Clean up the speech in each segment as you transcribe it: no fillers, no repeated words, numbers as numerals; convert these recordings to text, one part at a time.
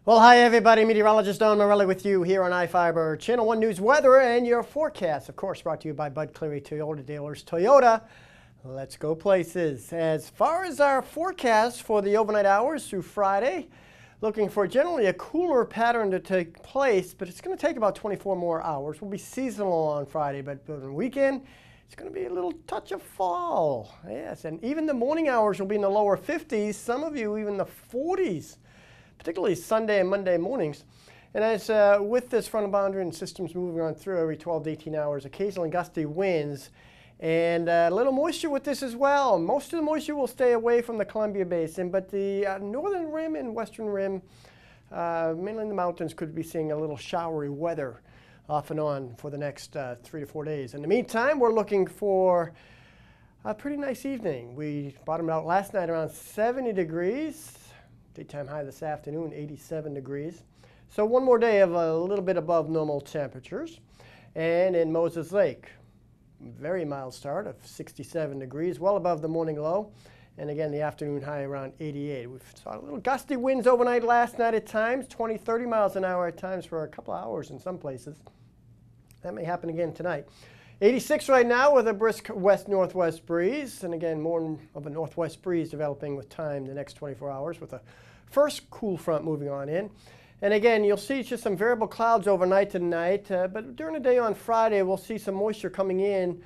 Well, hi everybody, meteorologist Don Morelli with you here on iFIBER, Channel 1 News Weather and your forecast. Of course, brought to you by Bud Cleary Toyota dealers. Toyota, let's go places. As far as our forecast for the overnight hours through Friday, looking for generally a cooler pattern to take place, but it's going to take about 24 more hours. We'll be seasonal on Friday, but on the weekend, it's going to be a little touch of fall. Yes, and even the morning hours will be in the lower 50s, some of you even the 40s. Particularly Sunday and Monday mornings. And as with this front boundary and systems moving on through every 12 to 18 hours, occasionally gusty winds and a little moisture with this as well. Most of the moisture will stay away from the Columbia Basin, but the northern rim and western rim, mainly in the mountains, could be seeing a little showery weather off and on for the next 3 to 4 days. In the meantime, we're looking for a pretty nice evening. We bottomed out last night around 70 degrees. Daytime high this afternoon, 87 degrees. So one more day of a little bit above normal temperatures. And in Moses Lake, very mild start of 67 degrees, well above the morning low. And again, the afternoon high around 88. We saw a little gusty winds overnight last night at times, 20, 30 miles an hour at times for a couple of hours in some places. That may happen again tonight. 86 right now with a brisk west-northwest breeze. And again, more of a northwest breeze developing with time the next 24 hours with a first cool front moving on in. And again, you'll see just some variable clouds overnight tonight, but during the day on Friday, we'll see some moisture coming in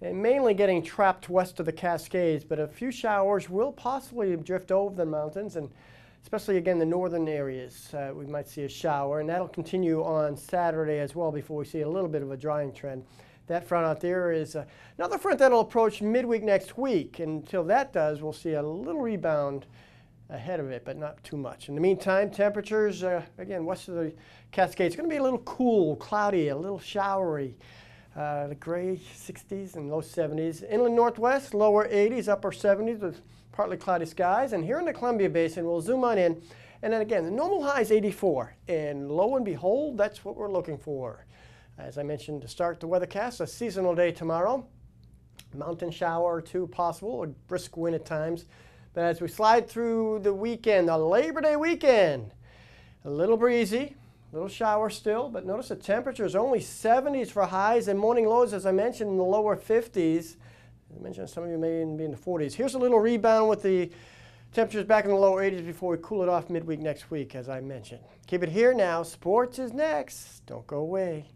and mainly getting trapped west of the Cascades, but a few showers will possibly drift over the mountains, and especially again the northern areas. We might see a shower, and that'll continue on Saturday as well before we see a little bit of a drying trend. That front out there is another front that'll approach midweek next week. Until that does, we'll see a little rebound ahead of it, but not too much. In the meantime, temperatures, again, west of the Cascades, going to be a little cool, cloudy, a little showery. The gray 60s and low 70s. Inland Northwest, lower 80s, upper 70s with partly cloudy skies. And here in the Columbia Basin, we'll zoom on in. And then again, the normal high is 84. And lo and behold, that's what we're looking for. As I mentioned to start the WxCAST, a seasonal day tomorrow. Mountain shower or two possible, a brisk wind at times. But as we slide through the weekend, the Labor Day weekend, a little breezy, a little shower still, but notice the temperature is only 70s for highs and morning lows, as I mentioned, in the lower 50s. I mentioned some of you may even be in the 40s. Here's a little rebound with the temperatures back in the lower 80s before we cool it off midweek next week, as I mentioned. Keep it here now. Sports is next. Don't go away.